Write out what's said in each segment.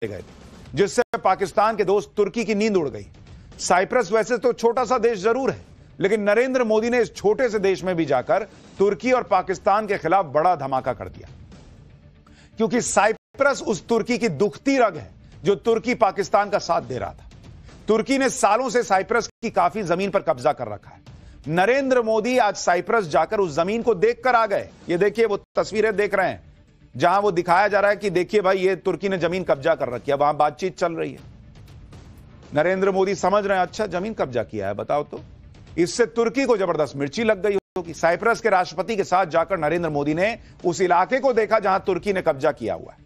गए थे, जिससे पाकिस्तान के दोस्त तुर्की की नींद उड़ गई। साइप्रस वैसे तो छोटा सा देश जरूर है, लेकिन नरेंद्र मोदी ने इस छोटे से देश में भी जाकर तुर्की और पाकिस्तान के खिलाफ बड़ा धमाका कर दिया, क्योंकि साइप्रस उस तुर्की की दुखती रग है जो तुर्की पाकिस्तान का साथ दे रहा था। तुर्की ने सालों से साइप्रस की काफी जमीन पर कब्जा कर रखा है। नरेंद्र मोदी आज साइप्रस जाकर उस जमीन को देखकर आ गए। ये देखिए, वो तस्वीरें देख रहे हैं जहां वो दिखाया जा रहा है कि देखिए भाई, ये तुर्की ने जमीन कब्जा कर रखी है, वहां बातचीत चल रही है। नरेंद्र मोदी समझ रहे हैं, अच्छा जमीन कब्जा किया है, बताओ तो। इससे तुर्की को जबरदस्त मिर्ची लग गई होगी। साइप्रस के राष्ट्रपति के साथ जाकर नरेंद्र मोदी ने उस इलाके को देखा जहां तुर्की ने कब्जा किया हुआ है।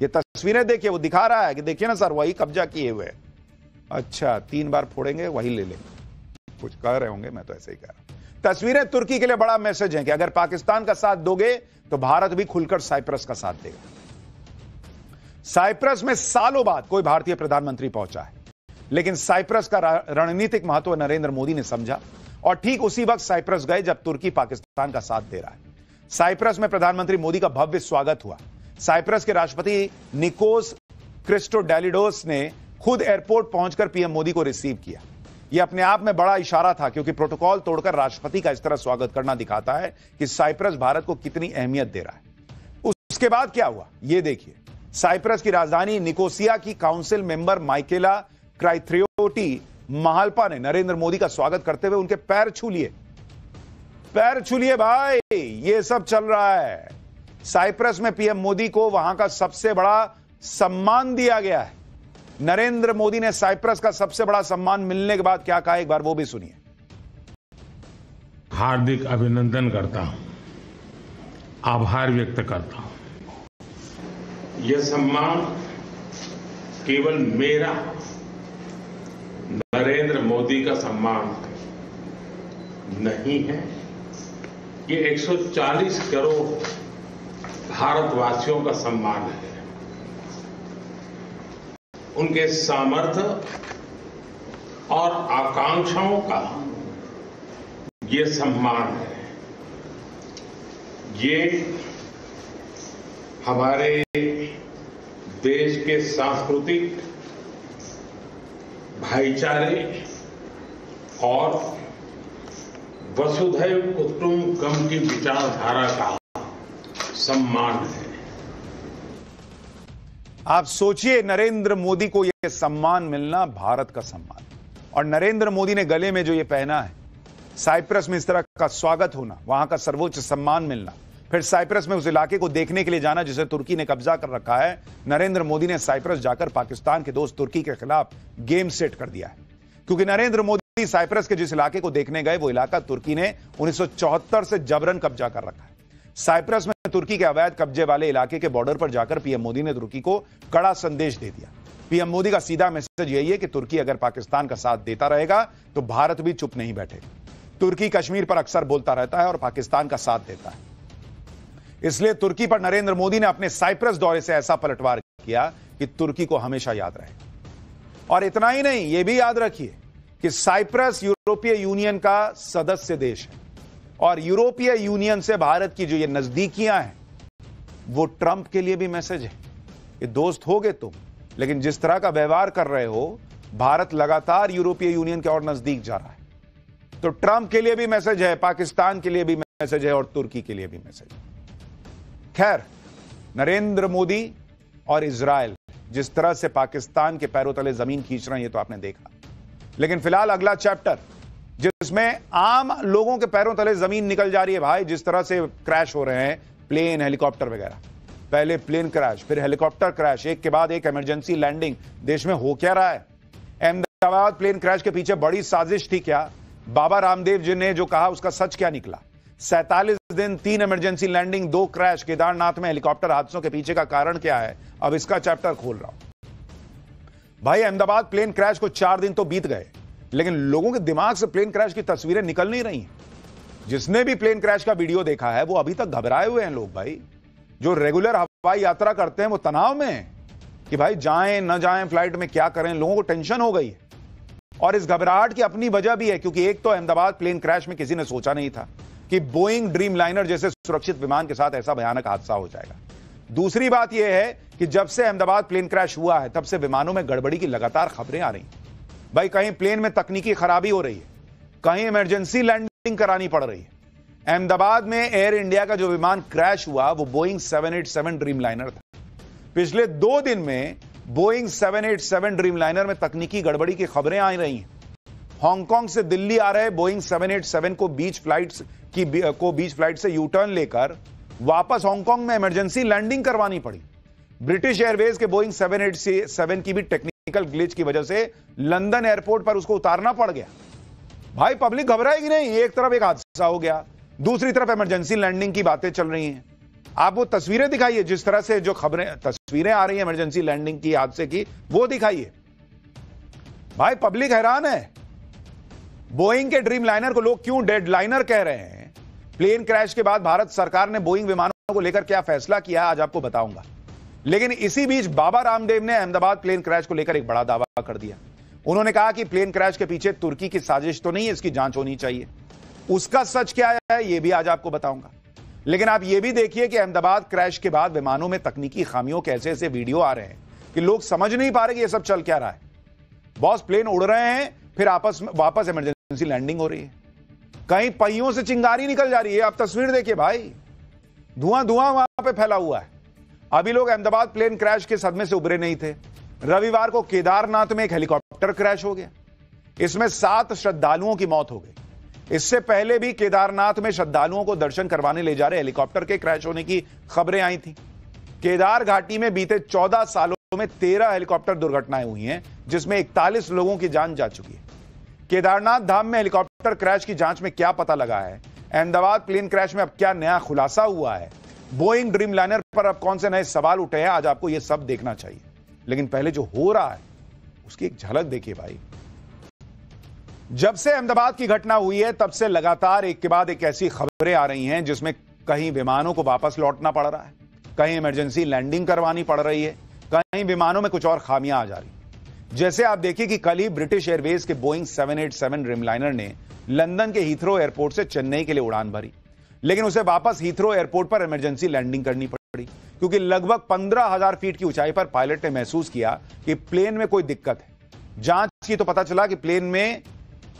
ये तस्वीरें देखिए, वो दिखा रहा है कि देखिए ना सर, वही कब्जा किए हुए। अच्छा, 3 बार फोड़ेंगे, वही ले लेंगे, कुछ कह रहे होंगे, मैं तो ऐसे ही कह रहा हूं। तस्वीरें तुर्की के लिए बड़ा मैसेज है कि अगर पाकिस्तान का साथ दोगे तो भारत भी खुलकर साइप्रस का साथ देगा। साइप्रस में सालों बाद कोई भारतीय प्रधानमंत्री पहुंचा है, लेकिन साइप्रस का रणनीतिक महत्व नरेंद्र मोदी ने समझा और ठीक उसी वक्त साइप्रस गए जब तुर्की पाकिस्तान का साथ दे रहा है। साइप्रस में प्रधानमंत्री मोदी का भव्य स्वागत हुआ। साइप्रस के राष्ट्रपति निकोस क्रिस्टोडेलिडोस ने खुद एयरपोर्ट पहुंचकर पीएम मोदी को रिसीव किया। यह अपने आप में बड़ा इशारा था, क्योंकि प्रोटोकॉल तोड़कर राष्ट्रपति का इस तरह स्वागत करना दिखाता है कि साइप्रस भारत को कितनी अहमियत दे रहा है। उसके बाद क्या हुआ, यह देखिए। साइप्रस की राजधानी निकोसिया की काउंसिल मेंबर माइकेला क्राइथ्रियोटी महाल्पा ने नरेंद्र मोदी का स्वागत करते हुए उनके पैर छू लिए। पैर छू लिए भाई, ये सब चल रहा है। साइप्रस में पीएम मोदी को वहां का सबसे बड़ा सम्मान दिया गया है। नरेंद्र मोदी ने साइप्रस का सबसे बड़ा सम्मान मिलने के बाद क्या कहा, एक बार वो भी सुनिए। हार्दिक अभिनंदन करता हूं, आभार व्यक्त करता हूं। यह सम्मान केवल मेरा, नरेंद्र मोदी का सम्मान नहीं है, ये 140 करोड़ भारतवासियों का सम्मान है। उनके सामर्थ्य और आकांक्षाओं का ये सम्मान है। ये हमारे देश के सांस्कृतिक भाईचारे और वसुधैव कुटुंबकम की विचारधारा का सम्मान है। आप सोचिए, नरेंद्र मोदी को यह सम्मान मिलना, भारत का सम्मान। और नरेंद्र मोदी ने गले में जो ये पहना है, साइप्रस में इस तरह का स्वागत होना, वहां का सर्वोच्च सम्मान मिलना, फिर साइप्रस में उस इलाके को देखने के लिए जाना जिसे तुर्की ने कब्जा कर रखा है। नरेंद्र मोदी ने साइप्रस जाकर पाकिस्तान के दोस्त तुर्की के खिलाफ गेम सेट कर दिया है, क्योंकि नरेंद्र मोदी साइप्रस के जिस इलाके को देखने गए, वो इलाका तुर्की ने 1974 से जबरन कब्जा कर रखा है। साइप्रस में तुर्की के अवैध कब्जे वाले इलाके के बॉर्डर पर जाकर पीएम मोदी ने तुर्की को कड़ा संदेश दे दिया। पीएम मोदी का सीधा मैसेज यही है कि तुर्की अगर पाकिस्तान का साथ देता रहेगा तो भारत भी चुप नहीं बैठेगा। तुर्की कश्मीर पर अक्सर बोलता रहता है और पाकिस्तान का साथ देता है, इसलिए तुर्की पर नरेंद्र मोदी ने अपने साइप्रस दौरे से ऐसा पलटवार किया कि तुर्की को हमेशा याद रहेगा। और इतना ही नहीं, यह भी याद रखिए कि साइप्रस यूरोपीय यूनियन का सदस्य देश है और यूरोपीय यूनियन से भारत की जो ये नजदीकियां हैं, वो ट्रंप के लिए भी मैसेज है कि दोस्त होगे तुम, लेकिन जिस तरह का व्यवहार कर रहे हो, भारत लगातार यूरोपीय यूनियन के और नजदीक जा रहा है। तो ट्रंप के लिए भी मैसेज है, पाकिस्तान के लिए भी मैसेज है और तुर्की के लिए भी मैसेज है। खैर, नरेंद्र मोदी और इजराइल जिस तरह से पाकिस्तान के पैरों तले जमीन खींच रहे हैं, ये तो आपने देखा। लेकिन फिलहाल अगला चैप्टर, जिसमें आम लोगों के पैरों तले जमीन निकल जा रही है भाई, जिस तरह से क्रैश हो रहे हैं प्लेन, हेलीकॉप्टर वगैरह। पहले प्लेन क्रैश, फिर हेलीकॉप्टर क्रैश, एक के बाद एक इमरजेंसी लैंडिंग। देश में हो क्या रहा है? अहमदाबाद प्लेन क्रैश के पीछे बड़ी साजिश थी क्या? बाबा रामदेव जी ने जो कहा उसका सच क्या निकला? 47 दिन, 3 इमरजेंसी लैंडिंग, 2 क्रैश, केदारनाथ में हेलीकॉप्टर हादसों के पीछे का कारण क्या है? अब इसका चैप्टर खोल रहा हूं भाई। अहमदाबाद प्लेन क्रैश को 4 दिन तो बीत गए, लेकिन लोगों के दिमाग से प्लेन क्रैश की तस्वीरें निकल नहीं रही हैं। जिसने भी प्लेन क्रैश का वीडियो देखा है, वो अभी तक घबराए हुए हैं लोग भाई। जो रेगुलर हवाई यात्रा करते हैं वो तनाव में है कि भाई जाएं न जाएं फ्लाइट में, क्या करें। लोगों को टेंशन हो गई है और इस घबराहट की अपनी वजह भी है, क्योंकि एक तो अहमदाबाद प्लेन क्रैश में किसी ने सोचा नहीं था कि बोइंग ड्रीमलाइनर जैसे सुरक्षित विमान के साथ ऐसा भयानक हादसा हो जाएगा। दूसरी बात यह है कि जब से अहमदाबाद प्लेन क्रैश हुआ है तब से विमानों में गड़बड़ी की लगातार खबरें आ रही हैं। भाई कहीं प्लेन में तकनीकी खराबी हो रही है, कहीं इमरजेंसी लैंडिंग करानी पड़ रही है। अहमदाबाद में एयर इंडिया का जो विमान क्रैश हुआ वो बोइंग 787 ड्रीमलाइनर था। पिछले 2 दिन में बोइंग 787 ड्रीमलाइनर में तकनीकी गड़बड़ी की खबरें आ रही हैं। हांगकांग से दिल्ली आ रहे बोइंग 787 को बीच फ्लाइट से यू टर्न लेकर वापस हांगकांग में इमरजेंसी लैंडिंग करवानी पड़ी। ब्रिटिश एयरवेज के बोइंग 787 की भी टेक्निकल ग्लिच की वजह से लंदन एयरपोर्ट पर उसको उतारना पड़ गया। भाई पब्लिक घबराएगी नहीं, एक तरफ एक हादसा हो गया, दूसरी तरफ इमरजेंसी लैंडिंग की बातें चल रही हैं। आप वो तस्वीरें दिखाइए, जिस तरह से जो तस्वीरें आ रही हैं इमरजेंसी लैंडिंग की, हादसे की, वो दिखाइए। भाई पब्लिक हैरान है। बोइंग के ड्रीमलाइनर को लोग क्यों डेडलाइनर कह रहे हैं? प्लेन क्रैश के बाद भारत सरकार ने बोइंग विमानों को लेकर क्या फैसला किया आज आपको बताऊंगा। लेकिन इसी बीच बाबा रामदेव ने अहमदाबाद प्लेन क्रैश को लेकर एक बड़ा दावा कर दिया। उन्होंने कहा कि प्लेन क्रैश के पीछे तुर्की की साजिश तो नहीं है, इसकी जांच होनी चाहिए। उसका सच क्या है यह भी आज आपको बताऊंगा। लेकिन आप यह भी देखिए कि अहमदाबाद क्रैश के बाद विमानों में तकनीकी खामियों के ऐसे ऐसे वीडियो आ रहे हैं कि लोग समझ नहीं पा रहे कि यह सब चल क्या रहा है। बॉस प्लेन उड़ रहे हैं, फिर वापस इमरजेंसी लैंडिंग हो रही है, कहीं पहियों से चिंगारी निकल जा रही है। आप तस्वीर देखिए भाई, धुआं वहां पे फैला हुआ है। अभी लोग अहमदाबाद प्लेन क्रैश के सदमे से उबरे नहीं थे। रविवार को केदारनाथ में एक हेलीकॉप्टर क्रैश हो गया, इसमें 7 श्रद्धालुओं की मौत हो गई। इससे पहले भी केदारनाथ में श्रद्धालुओं को दर्शन करवाने ले जा रहे हेलीकॉप्टर के क्रैश होने की खबरें आई थी। केदार घाटी में बीते 14 सालों में 13 हेलीकॉप्टर दुर्घटनाएं हुई हैं, जिसमें 41 लोगों की जान जा चुकी है। केदारनाथ धाम में हेलीकॉप्टर क्रैश की जांच में क्या पता लगा है? अहमदाबाद प्लेन क्रैश में अब क्या नया खुलासा हुआ है? बोइंग ड्रीमलाइनर पर अब कौन से नए सवाल उठे हैं? आज आपको यह सब देखना चाहिए। लेकिन पहले जो हो रहा है उसकी एक झलक देखिए भाई। जब से अहमदाबाद की घटना हुई है तब से लगातार एक के बाद एक ऐसी खबरें आ रही हैं जिसमें कहीं विमानों को वापस लौटना पड़ रहा है, कहीं इमरजेंसी लैंडिंग करवानी पड़ रही है, कहीं विमानों में कुछ और खामियां आ जा रही। जैसे आप देखिए कि कल ही ब्रिटिश एयरवेज के बोइंग 787 ड्रीमलाइनर ने लंदन के हीथ्रो एयरपोर्ट से चेन्नई के लिए उड़ान भरी, लेकिन उसे वापस हीथ्रो एयरपोर्ट पर इमरजेंसी लैंडिंग करनी पड़ी क्योंकि लगभग 15,000 फीट की ऊंचाई पर पायलट ने महसूस किया कि प्लेन में कोई दिक्कत है। जांच की तो पता चला कि प्लेन में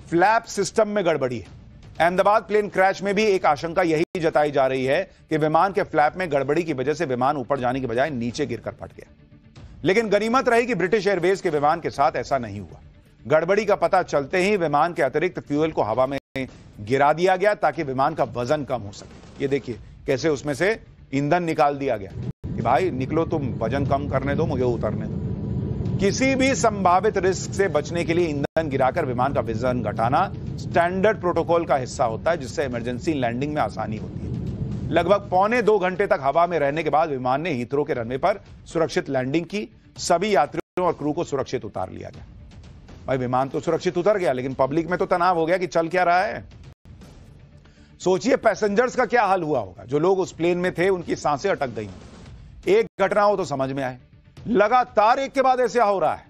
फ्लैप सिस्टम में गड़बड़ी है। अहमदाबाद प्लेन क्रैश में भी एक आशंका यही जताई जा रही है कि विमान के फ्लैप में गड़बड़ी की वजह से विमान ऊपर जाने की बजाय नीचे गिरकर फट गया। लेकिन गनीमत रही कि ब्रिटिश एयरवेज के विमान के साथ ऐसा नहीं हुआ। गड़बड़ी का पता चलते ही विमान के अतिरिक्त फ्यूल को हवा में गिरा दिया गया ताकि विमान का वजन कम हो सके। ये देखिए कैसे उसमें से ईंधन निकाल दिया गया कि भाई निकलो, तुम वजन कम करने दो, मुझे उतरने दो। किसी भी संभावित रिस्क से बचने के लिए ईंधन गिराकर विमान का वजन घटाना स्टैंडर्ड प्रोटोकॉल का हिस्सा होता है, जिससे इमरजेंसी लैंडिंग में आसानी होती है। लगभग 1.25 घंटे तक हवा में रहने के बाद विमान ने हीथ्रो के रनवे पर सुरक्षित लैंडिंग की। सभी यात्रियों और क्रू को सुरक्षित उतार लिया गया। भाई विमान तो सुरक्षित उतर गया, लेकिन पब्लिक में तो तनाव हो गया कि चल क्या रहा है। सोचिए पैसेंजर्स का क्या हाल हुआ होगा। जो लोग उस प्लेन में थे उनकी सांसें अटक गई। एक घटना हो तो समझ में आए, लगातार एक के बाद ऐसा हो रहा है।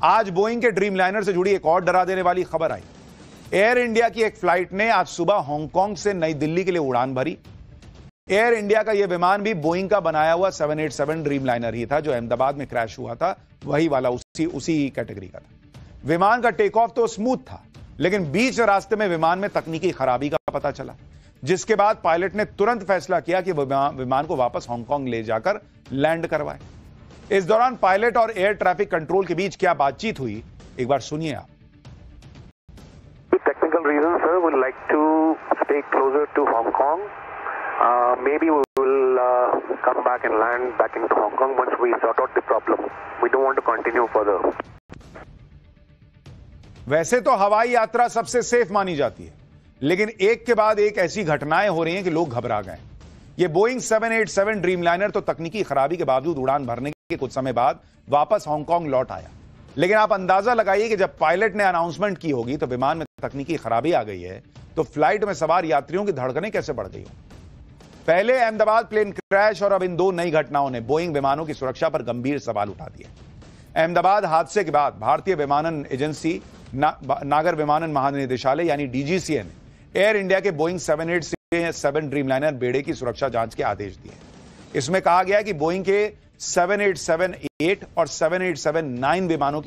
आज बोइंग के ड्रीमलाइनर से जुड़ी एक और डरा देने वाली खबर आई। एयर इंडिया की एक फ्लाइट ने आज सुबह हांगकांग से नई दिल्ली के लिए उड़ान भरी। एयर इंडिया का यह विमान भी बोइंग का बनाया हुआ 787 ड्रीमलाइनर ही था जो अहमदाबाद में क्रैश हुआ था, वही वाला, उसी कैटेगरी का था। विमान का टेक ऑफ तो स्मूथ था, लेकिन बीच रास्ते में विमान में तकनीकी खराबी का पता चला, जिसके बाद पायलट ने तुरंत फैसला किया कि विमान को वापस हांगकांग ले जाकर लैंड करवाए। इस दौरान पायलट और एयर ट्रैफिक कंट्रोल के बीच क्या बातचीत हुई, एक बार सुनिए आप। Technical reasons, sir, we'd like to stay closer to Hong Kong. Maybe we will come back and land back into Hong Kong once we sort out the problem. We don't want to continue further. वैसे तो हवाई यात्रा सबसे safe मानी जाती है, लेकिन एक के बाद एक ऐसी घटनाएं हो रही हैं कि लोग घबरा गए। ये बोइंग 787 ड्रीमलाइनर तो तकनीकी खराबी के बावजूद उड़ान भरने के कुछ समय बाद वापस हांगकांग लौट आया। लेकिन आप अंदाजा लगाइए कि जब पायलट ने अनाउंसमेंट की होगी तो विमान में तकनीकी खराबी आ गई है, तो फ्लाइट में सवार यात्रियों की धड़कनें कैसे बढ़ गई हो। पहले अहमदाबाद प्लेन क्रैश और अब इन 2 नई घटनाओं ने बोइंग विमानों की सुरक्षा पर गंभीर सवाल उठा दिए। अहमदाबाद हादसे के बाद भारतीय विमानन एजेंसी नागर विमानन महानिदेशालय यानी डीजीसीए ने एयर इंडिया के बोइंग 787 ड्रीमलाइनर बेड़े की सुरक्षा जांच के आदेश दिए। इसमें कहा गया कि बोइंग के 787-8 और 787-9 विमानों